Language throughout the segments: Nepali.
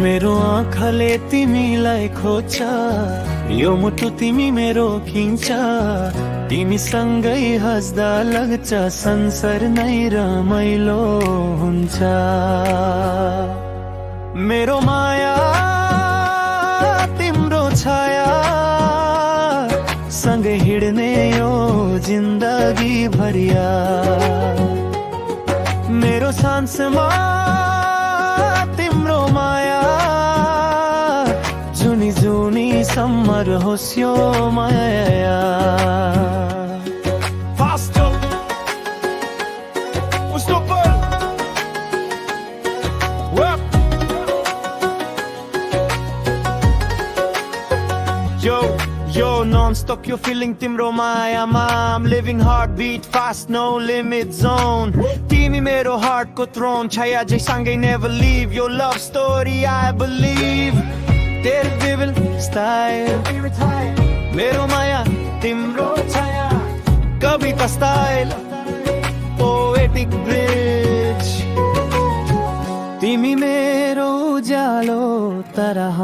मेरो आँखाले तिमीलाई खोज्छ, यो मुटु तिमी मेरो खिन्छ। तिमीसँगै हाँस्दा लाग्छ संसार नै रमाइलो हुन्छ। मेरो माया तिम्रो छाया सँगै हिँड्ने यो जिन्दगी भरिया। मेरो सासमा तिम्रो माया जुनी जुनी सम्म रहोस् यो माया। Faster, stopper, work. Yo, non-stop you're feeling timro maya ma. I'm living heartbeat fast, no limit zone. Timi mero heart ko throne, chaya jai sangai never leave. Your love story I believe. Tere devil style, mero maya timro chaya. Kavita style, poetic bridge. तिमी मेरो उज्यालो तरह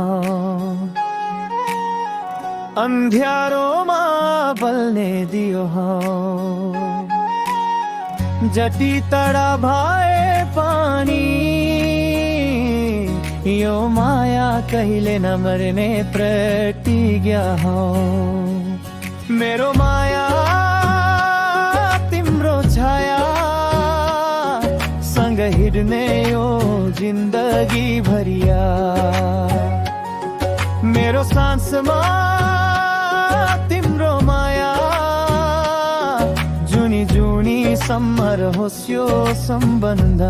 अन्ध्यारोमा बल्ने दियो हो। जति तडा भए पानी यो माया कहिले नमर्ने प्रतिज्ञा हो। मेरो माया तिम्रो छाया सँग हिँड्ने यो जिन्दगी भरिया। मेरो सासमा तिम्रो माया जुनी जुनी सम्म रहोस् यो सम्बन्ध।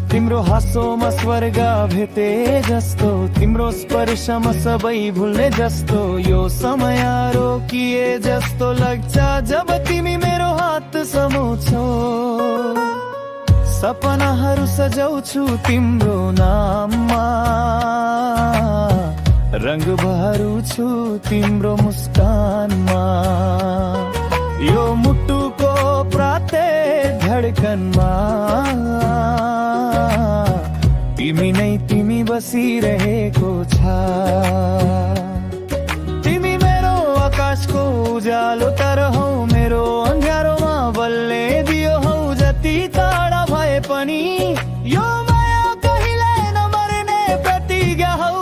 तिम्रो हाँसोमा स्वर्ग भेटे जस्तो, तिम्रो स्पर्शमा सबै भुल्ने जस्तो। यो समय रोकिए जस्तो लाग्छ जब तिमी मेरो हात समाउँछौ। सपनाहरू सजाउँछु तिम्रो नाममा, रंग भरू छु तिम्रो मुस्कानमा। यो मुटुको प्रत्येक धडकनमा तिमी बसिरहेको छ। तिमी मेरो आकाशको उज्यालो तरहौ, मेरो अँध्यारोमा बल्ने दियो हौ। जति टाढा भए पनि यो माया कहिले नमर्ने प्रतिज्ञा हौ।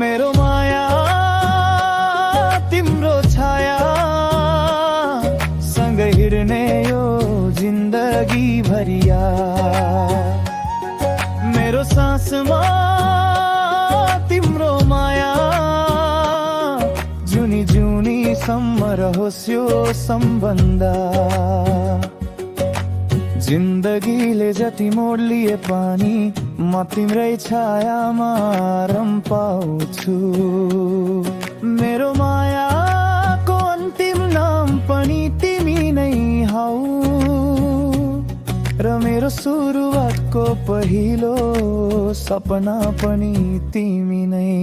मेरो माया तिम्रो छाया सँग हिँड्ने यो जिन्दगी भरिया। मेरो सासमा तिम्रो माया जुनी जुनी सम्म रहोस् यो सम्बन्ध। जिन्दगीले जति मोड लिए पनि म तिम्रै छायामा आराम पाउँछु। मेरो मायाको अन्तिम नाम पनि तिमी नै हौ, र मेरो सुरुवातको पहिलो सपना पनि तिमी नै।